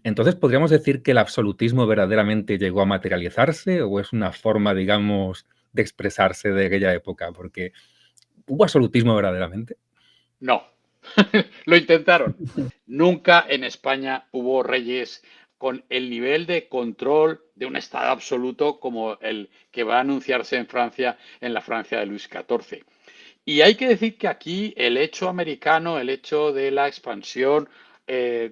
Entonces, ¿podríamos decir que el absolutismo verdaderamente llegó a materializarse o es una forma, digamos, de expresarse de aquella época? Porque ¿hubo absolutismo verdaderamente? No, lo intentaron. Nunca en España hubo reyes con el nivel de control de un Estado absoluto como el que va a anunciarse en Francia, en la Francia de Luis XIV. Y hay que decir que aquí el hecho americano, el hecho de la expansión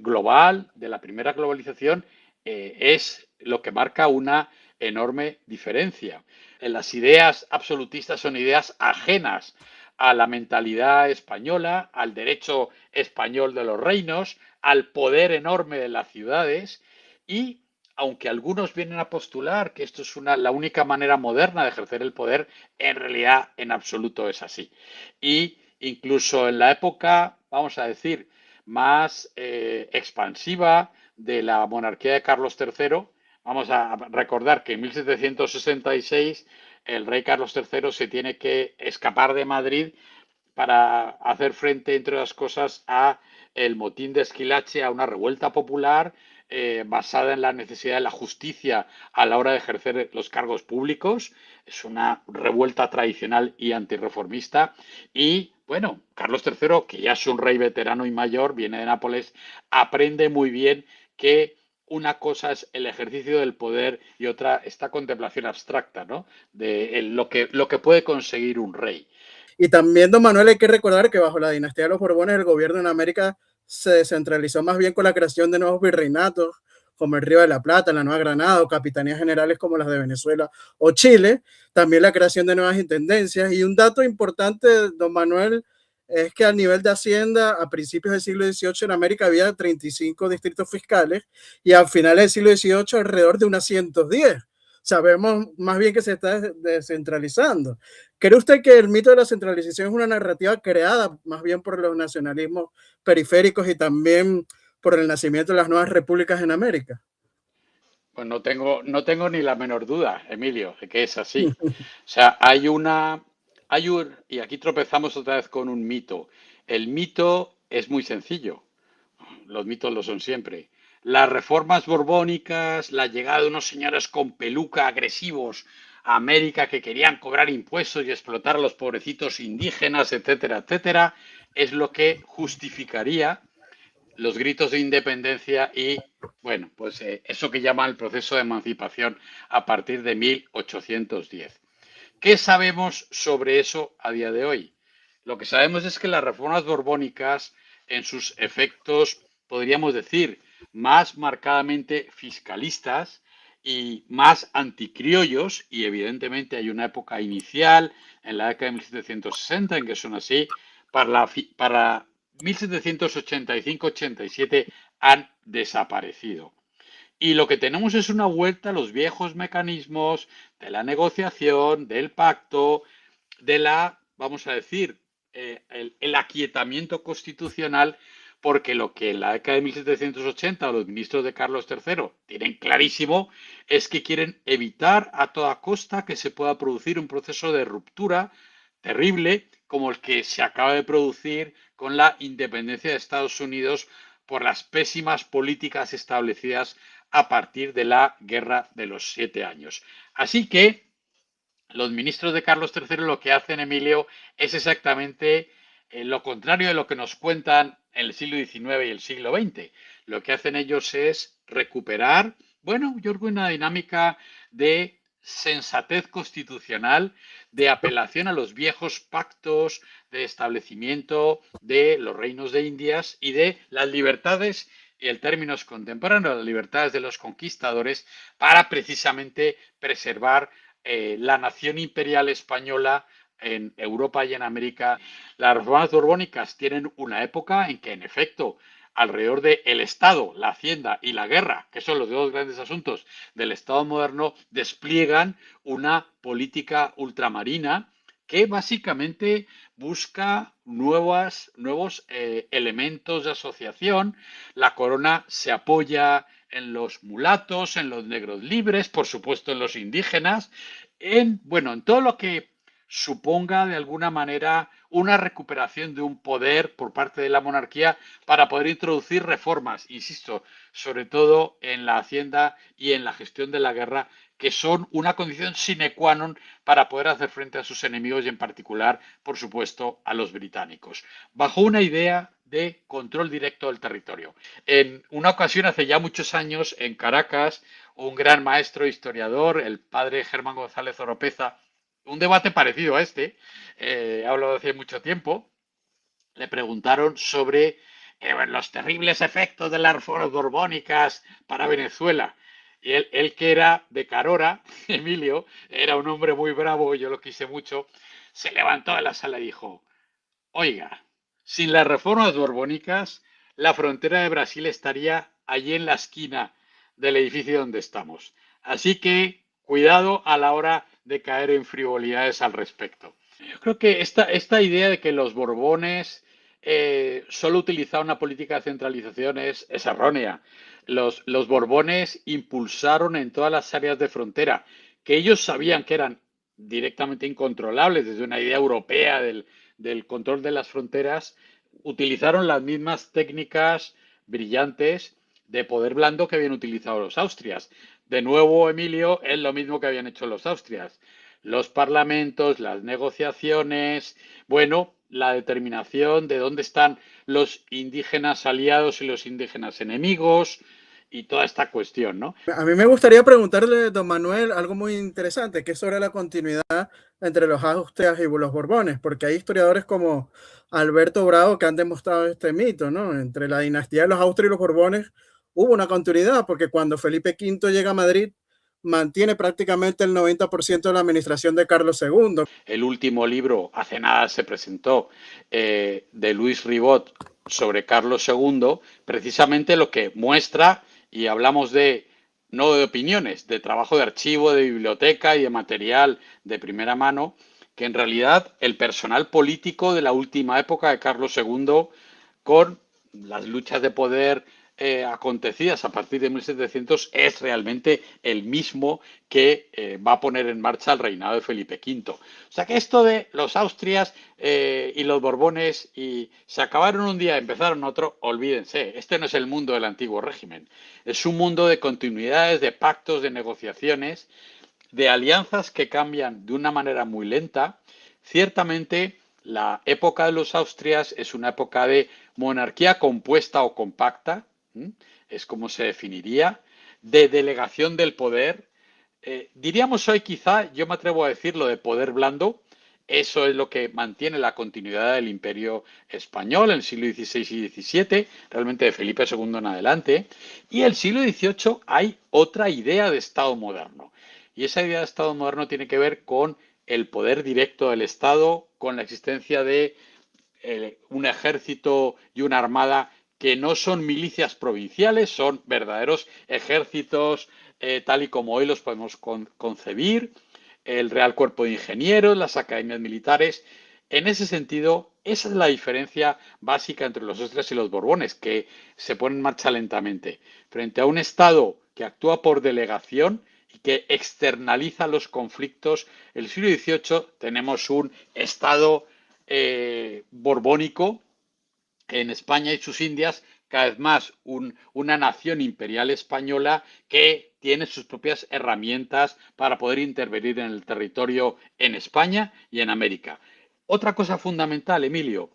global, de la primera globalización, es lo que marca una enorme diferencia. Las ideas absolutistas son ideas ajenas a la mentalidad española, al derecho español de los reinos, al poder enorme de las ciudades y aunque algunos vienen a postular que esto es la única manera moderna de ejercer el poder, en realidad en absoluto es así. Y incluso en la época, vamos a decir, más expansiva de la monarquía de Carlos III, vamos a recordar que en 1766 el rey Carlos III se tiene que escapar de Madrid para hacer frente, entre otras cosas, a el motín de Esquilache, a una revuelta popular basada en la necesidad de la justicia a la hora de ejercer los cargos públicos. Es una revuelta tradicional y antirreformista. Y bueno, Carlos III, que ya es un rey veterano y mayor, viene de Nápoles, aprende muy bien que una cosa es el ejercicio del poder y otra esta contemplación abstracta, ¿no? De lo que puede conseguir un rey. Y también, don Manuel, hay que recordar que bajo la dinastía de los Borbones el gobierno en América se descentralizó más bien con la creación de nuevos virreinatos, como el Río de la Plata, la Nueva Granada, o capitanías generales como las de Venezuela o Chile, también la creación de nuevas intendencias. Y un dato importante, don Manuel, es que a nivel de Hacienda, a principios del siglo XVIII en América había 35 distritos fiscales y a finales del siglo XVIII alrededor de unas 110. Sabemos más bien que se está descentralizando. ¿Cree usted que el mito de la centralización es una narrativa creada más bien por los nacionalismos periféricos y también por el nacimiento de las nuevas repúblicas en América? Pues no tengo ni la menor duda, Emilio, de que es así. O sea, y aquí tropezamos otra vez con un mito. El mito es muy sencillo. Los mitos lo son siempre. Las reformas borbónicas, la llegada de unos señores con peluca agresivos a América que querían cobrar impuestos y explotar a los pobrecitos indígenas, etcétera, etcétera, es lo que justificaría los gritos de independencia y, bueno, pues eso que llaman el proceso de emancipación a partir de 1810. ¿Qué sabemos sobre eso a día de hoy? Lo que sabemos es que las reformas borbónicas, en sus efectos, podríamos decir, más marcadamente fiscalistas y más anticriollos, y evidentemente hay una época inicial, en la década de 1760, en que son así, para 1785-87 han desaparecido. Y lo que tenemos es una vuelta a los viejos mecanismos de la negociación, del pacto, vamos a decir, el aquietamiento constitucional, porque lo que en la década de 1780 los ministros de Carlos III tienen clarísimo es que quieren evitar a toda costa que se pueda producir un proceso de ruptura terrible como el que se acaba de producir con la independencia de Estados Unidos por las pésimas políticas establecidas a partir de la Guerra de los 7 Años. Así que los ministros de Carlos III lo que hacen, Emilio, es exactamente lo contrario de lo que nos cuentan en el siglo XIX y el siglo XX. Lo que hacen ellos es recuperar, bueno, yo creo que una dinámica de sensatez constitucional, de apelación a los viejos pactos de establecimiento de los reinos de Indias y de las libertades y el términos contemporáneos, las libertades de los conquistadores, para precisamente preservar la nación imperial española en Europa y en América. Las reformas borbónicas tienen una época en que, en efecto, alrededor del Estado, la Hacienda y la guerra, que son los dos grandes asuntos del Estado moderno, despliegan una política ultramarina que básicamente busca nuevos elementos de asociación. La corona se apoya en los mulatos, en los negros libres, por supuesto en los indígenas, bueno, en todo lo que suponga de alguna manera una recuperación de un poder por parte de la monarquía para poder introducir reformas, insisto, sobre todo en la hacienda y en la gestión de la guerra, que son una condición sine qua non para poder hacer frente a sus enemigos y en particular, por supuesto, a los británicos, bajo una idea de control directo del territorio. En una ocasión, hace ya muchos años, en Caracas, un gran maestro historiador, el padre Germán González Oropeza, un debate parecido a este, hablo de hace mucho tiempo, le preguntaron sobre los terribles efectos de las reformas borbónicas para Venezuela. Y él que era de Carora, Emilio, era un hombre muy bravo, yo lo quise mucho, se levantó de la sala y dijo, oiga, sin las reformas borbónicas, la frontera de Brasil estaría allí en la esquina del edificio donde estamos. Así que cuidado a la hora de caer en frivolidades al respecto. Yo creo que esta idea de que los Borbones solo utilizaban una política de centralización es errónea. Los Borbones impulsaron en todas las áreas de frontera, que ellos sabían que eran directamente incontrolables desde una idea europea del control de las fronteras, utilizaron las mismas técnicas brillantes de poder blando que habían utilizado los austrias. De nuevo, Emilio, es lo mismo que habían hecho los austrias. Los parlamentos, las negociaciones, bueno, la determinación de dónde están los indígenas aliados y los indígenas enemigos y toda esta cuestión, ¿no? A mí me gustaría preguntarle, don Manuel, algo muy interesante, que es sobre la continuidad entre los Austrias y los Borbones, porque hay historiadores como Alberto Bravo que han demostrado este mito, ¿no? Entre la dinastía de los Austrias y los Borbones hubo una continuidad, porque cuando Felipe V llega a Madrid, mantiene prácticamente el 90% de la administración de Carlos II. El último libro, hace nada se presentó, de Luis Ribot sobre Carlos II, precisamente lo que muestra, y hablamos de, no de opiniones, de trabajo de archivo, de biblioteca y de material de primera mano, que en realidad el personal político de la última época de Carlos II, con las luchas de poder acontecidas a partir de 1700, es realmente el mismo que va a poner en marcha el reinado de Felipe V. O sea que esto de los Austrias y los Borbones y se acabaron un día, empezaron otro, olvídense, este no es el mundo del antiguo régimen. Es un mundo de continuidades, de pactos, de negociaciones, de alianzas que cambian de una manera muy lenta. Ciertamente, la época de los Austrias es una época de monarquía compuesta o compacta, es como se definiría, de delegación del poder. Diríamos hoy quizá, yo me atrevo a decirlo, de poder blando. Eso es lo que mantiene la continuidad del imperio español en el siglo XVI y XVII, realmente de Felipe II en adelante. Y en el siglo XVIII hay otra idea de Estado moderno. Y esa idea de Estado moderno tiene que ver con el poder directo del Estado, con la existencia de un ejército y una armada que no son milicias provinciales, son verdaderos ejércitos tal y como hoy los podemos concebir, el Real Cuerpo de Ingenieros, las academias militares. En ese sentido, esa es la diferencia básica entre los Austrias y los Borbones, que se ponen en marcha lentamente. Frente a un Estado que actúa por delegación y que externaliza los conflictos, en el siglo XVIII tenemos un Estado borbónico en España y sus Indias, cada vez más una nación imperial española que tiene sus propias herramientas para poder intervenir en el territorio en España y en América. Otra cosa fundamental, Emilio,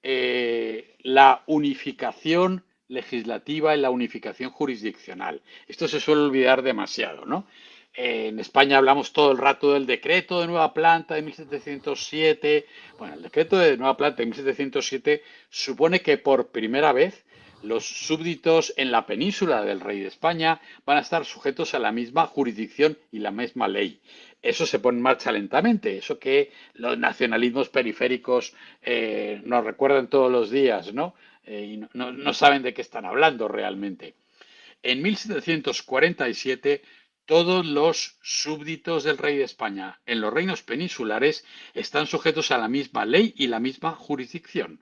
la unificación legislativa y la unificación jurisdiccional. Esto se suele olvidar demasiado, ¿no? En España hablamos todo el rato del decreto de nueva planta de 1707. Bueno, el decreto de nueva planta de 1707 supone que por primera vez los súbditos en la península del rey de España van a estar sujetos a la misma jurisdicción y la misma ley. Eso se pone en marcha lentamente, eso que los nacionalismos periféricos nos recuerdan todos los días, ¿no? Y no saben de qué están hablando realmente. En 1747, todos los súbditos del rey de España en los reinos peninsulares están sujetos a la misma ley y la misma jurisdicción.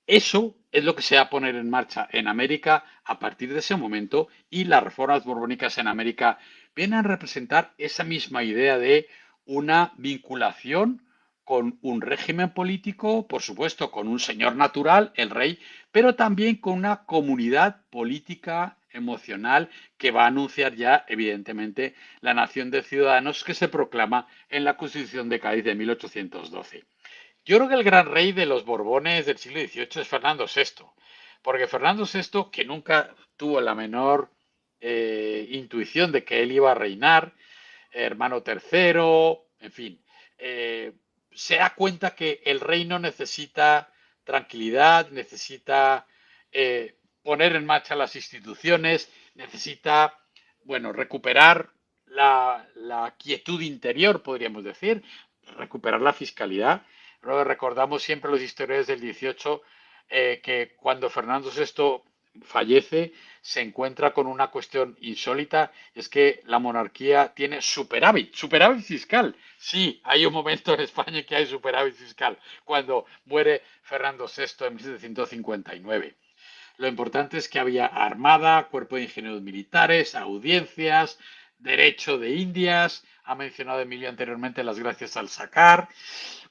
Eso es lo que se va a poner en marcha en América a partir de ese momento, y las reformas borbónicas en América vienen a representar esa misma idea de una vinculación con un régimen político, por supuesto, con un señor natural, el rey, pero también con una comunidad política, emocional, que va a anunciar ya, evidentemente, la nación de ciudadanos que se proclama en la Constitución de Cádiz de 1812. Yo creo que el gran rey de los Borbones del siglo XVIII es Fernando VI, porque Fernando VI, que nunca tuvo la menor intuición de que él iba a reinar, hermano tercero, en fin, se da cuenta que el reino necesita tranquilidad, necesita poner en marcha las instituciones, necesita, bueno, recuperar la quietud interior, podríamos decir, recuperar la fiscalidad. Luego recordamos siempre los historiadores del 18 que cuando Fernando VI fallece se encuentra con una cuestión insólita, es que la monarquía tiene superávit fiscal. Sí, hay un momento en España que hay superávit fiscal, cuando muere Fernando VI en 1759. Lo importante es que había armada, cuerpo de ingenieros militares, audiencias, derecho de Indias, ha mencionado Emilio anteriormente las gracias al sacar.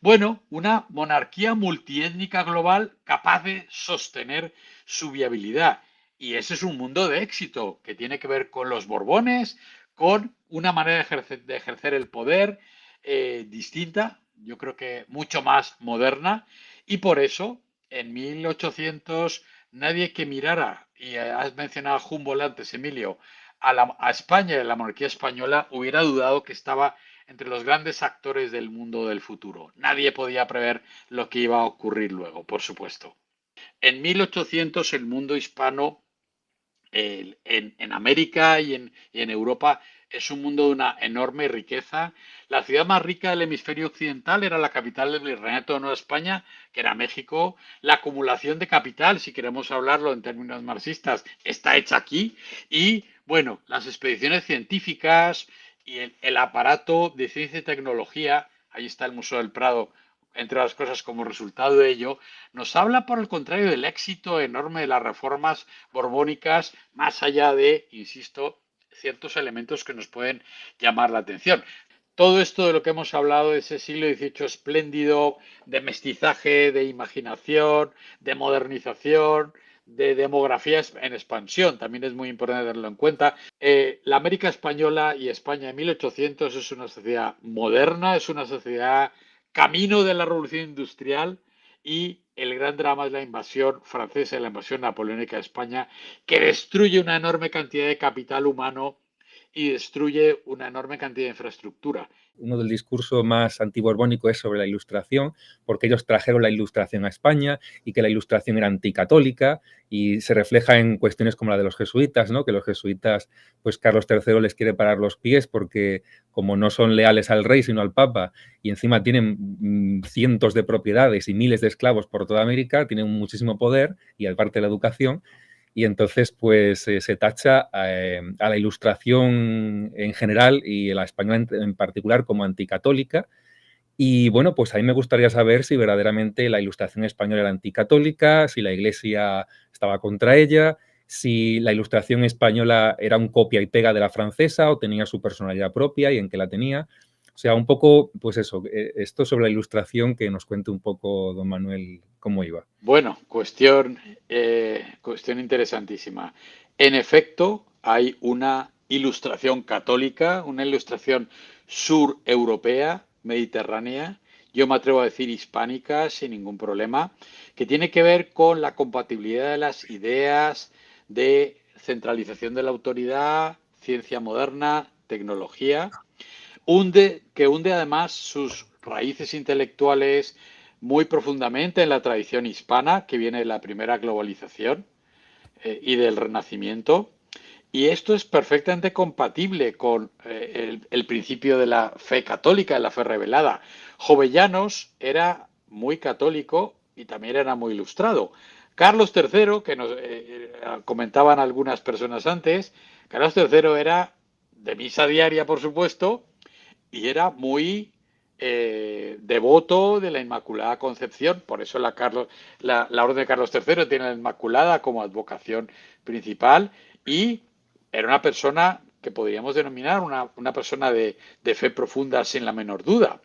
Bueno, una monarquía multiétnica global capaz de sostener su viabilidad. Y ese es un mundo de éxito que tiene que ver con los Borbones, con una manera de ejercer el poder distinta, yo creo que mucho más moderna. Y por eso, en 1800, nadie que mirara, y has mencionado a Humboldt antes, Emilio, a España y a la monarquía española, hubiera dudado que estaba entre los grandes actores del mundo del futuro. Nadie podía prever lo que iba a ocurrir luego, por supuesto. En 1800 el mundo hispano en América y en Europa es un mundo de una enorme riqueza. La ciudad más rica del hemisferio occidental era la capital del Virreinato de Nueva España, que era México. La acumulación de capital, si queremos hablarlo en términos marxistas, está hecha aquí. Y bueno, las expediciones científicas y el aparato de ciencia y tecnología, ahí está el Museo del Prado, entre las cosas, como resultado de ello, nos habla, por el contrario, del éxito enorme de las reformas borbónicas, más allá de, insisto, ciertos elementos que nos pueden llamar la atención. Todo esto de lo que hemos hablado de ese siglo XVIII espléndido, de mestizaje, de imaginación, de modernización, de demografía en expansión, también es muy importante tenerlo en cuenta. La América española y España en 1800 es una sociedad moderna, es una sociedad camino de la revolución industrial, y el gran drama es la invasión francesa, la invasión napoleónica de España, que destruye una enorme cantidad de capital humano y destruye una enorme cantidad de infraestructura. Uno del discurso más antiborbónico es sobre la Ilustración, porque ellos trajeron la Ilustración a España y que la Ilustración era anticatólica, y se refleja en cuestiones como la de los jesuitas, ¿no? Que los jesuitas, pues Carlos III les quiere parar los pies porque como no son leales al rey sino al papa, y encima tienen cientos de propiedades y miles de esclavos por toda América, tienen muchísimo poder y aparte la educación. Y entonces, pues se tacha a la Ilustración en general y a la española en particular como anticatólica. Y bueno, pues a mí me gustaría saber si verdaderamente la Ilustración española era anticatólica, si la Iglesia estaba contra ella, si la Ilustración española era un copia y pega de la francesa o tenía su personalidad propia y en qué la tenía. O sea, un poco, pues eso, esto sobre la Ilustración, que nos cuente un poco, don Manuel, cómo iba. Bueno, cuestión interesantísima. En efecto, hay una ilustración católica, una ilustración sureuropea, mediterránea, yo me atrevo a decir hispánica sin ningún problema, que tiene que ver con la compatibilidad de las ideas de centralización de la autoridad, ciencia moderna, tecnología, que hunde además sus raíces intelectuales muy profundamente en la tradición hispana, que viene de la primera globalización y del Renacimiento. Y esto es perfectamente compatible con el principio de la fe católica, de la fe revelada. Jovellanos era muy católico y también era muy ilustrado. Carlos III, que nos comentaban algunas personas antes, Carlos III era de misa diaria, por supuesto, y era muy devoto de la Inmaculada Concepción. Por eso la Orden de Carlos III tiene la Inmaculada como advocación principal, y era una persona que podríamos denominar una persona de fe profunda sin la menor duda.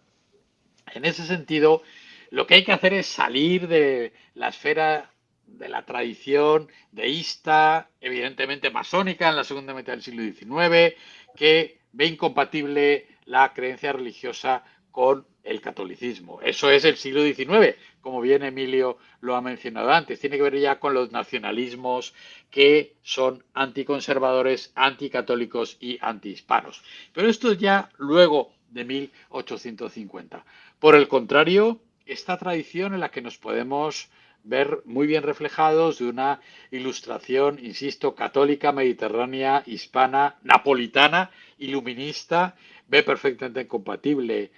En ese sentido, lo que hay que hacer es salir de la esfera de la tradición deísta, evidentemente masónica en la segunda mitad del siglo XIX, que ve incompatible la creencia religiosa con el catolicismo. Eso es el siglo XIX, como bien Emilio lo ha mencionado antes. Tiene que ver ya con los nacionalismos que son anticonservadores, anticatólicos y antihispanos. Pero esto es ya luego de 1850. Por el contrario, esta tradición en la que nos podemos ver muy bien reflejados de una ilustración, insisto, católica, mediterránea, hispana, napolitana, iluminista, ve perfectamente incompatible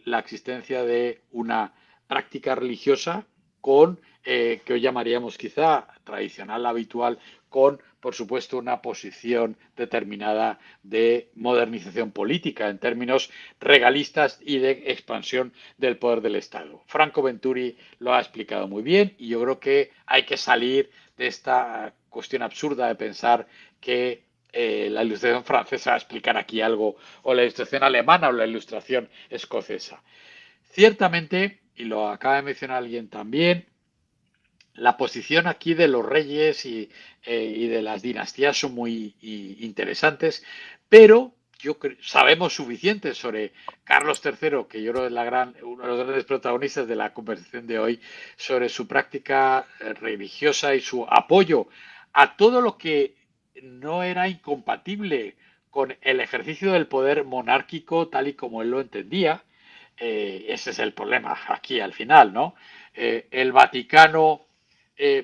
la existencia de una práctica religiosa con, que hoy llamaríamos quizá tradicional, habitual, con, por supuesto, una posición determinada de modernización política en términos regalistas y de expansión del poder del Estado. Franco Venturi lo ha explicado muy bien y yo creo que hay que salir de esta cuestión absurda de pensar que la ilustración francesa va a explicar aquí algo, o la ilustración alemana o la ilustración escocesa. Ciertamente, y lo acaba de mencionar alguien también, la posición aquí de los reyes y de las dinastías son muy interesantes, pero sabemos suficiente sobre Carlos III, que yo creo es uno de los grandes protagonistas de la conversación de hoy, sobre su práctica religiosa y su apoyo a todo lo que no era incompatible con el ejercicio del poder monárquico tal y como él lo entendía. Ese es el problema aquí al final, ¿no? El Vaticano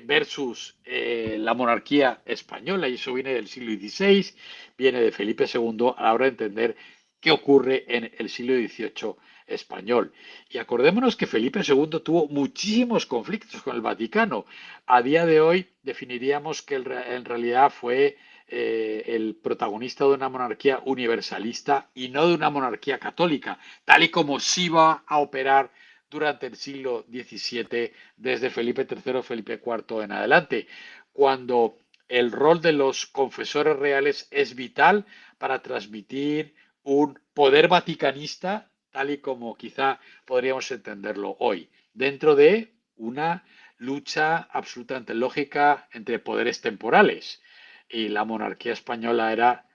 versus la monarquía española, y eso viene del siglo XVI, viene de Felipe II, a la hora de entender qué ocurre en el siglo XVIII español. Y acordémonos que Felipe II tuvo muchísimos conflictos con el Vaticano. A día de hoy definiríamos que en realidad fue el protagonista de una monarquía universalista y no de una monarquía católica, tal y como sí va a operar durante el siglo XVII, desde Felipe III, Felipe IV en adelante, cuando el rol de los confesores reales es vital para transmitir un poder vaticanista, tal y como quizá podríamos entenderlo hoy, dentro de una lucha absolutamente lógica entre poderes temporales. Y la monarquía española era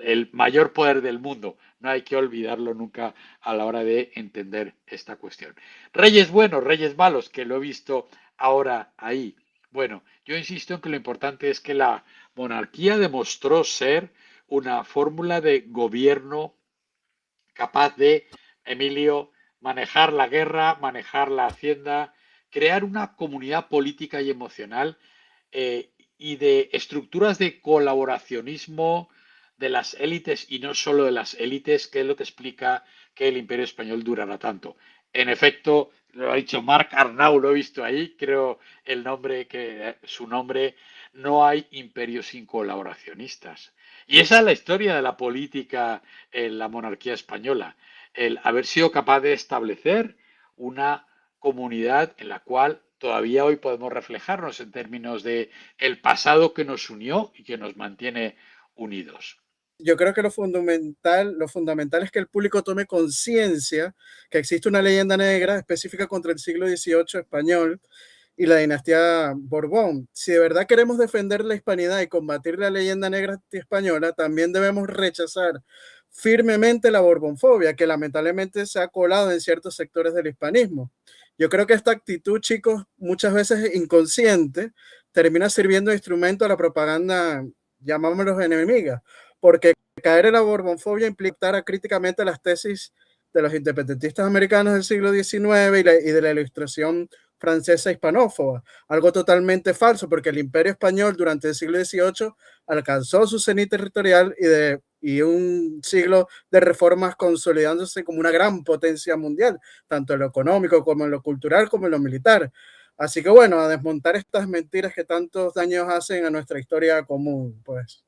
el mayor poder del mundo. No hay que olvidarlo nunca a la hora de entender esta cuestión. Reyes buenos, reyes malos, que lo he visto ahora ahí. Bueno, yo insisto en que lo importante es que la monarquía demostró ser una fórmula de gobierno capaz de, Emilio, manejar la guerra, manejar la hacienda, crear una comunidad política y emocional y de estructuras de colaboracionismo de las élites y no solo de las élites, que es lo que explica que el Imperio Español durará tanto. En efecto, lo ha dicho Marc Arnau, lo he visto ahí, creo el nombre que su nombre, no hay imperio sin colaboracionistas. Y esa es la historia de la política en la monarquía española, el haber sido capaz de establecer una comunidad en la cual todavía hoy podemos reflejarnos en términos de el pasado que nos unió y que nos mantiene unidos. Yo creo que lo fundamental es que el público tome conciencia que existe una leyenda negra específica contra el siglo XVIII español y la dinastía Borbón. Si de verdad queremos defender la hispanidad y combatir la leyenda negra española, también debemos rechazar firmemente la borbonfobia, que lamentablemente se ha colado en ciertos sectores del hispanismo. Yo creo que esta actitud, chicos, muchas veces inconsciente, termina sirviendo de instrumento a la propaganda, llamámoslos enemigas, porque caer en la borbonfobia implica críticamente las tesis de los independentistas americanos del siglo XIX y de la ilustración francesa hispanófoba, algo totalmente falso, porque el Imperio Español durante el siglo XVIII alcanzó su cenit territorial y un siglo de reformas consolidándose como una gran potencia mundial, tanto en lo económico como en lo cultural como en lo militar. Así que bueno, a desmontar estas mentiras que tantos daños hacen a nuestra historia común, pues.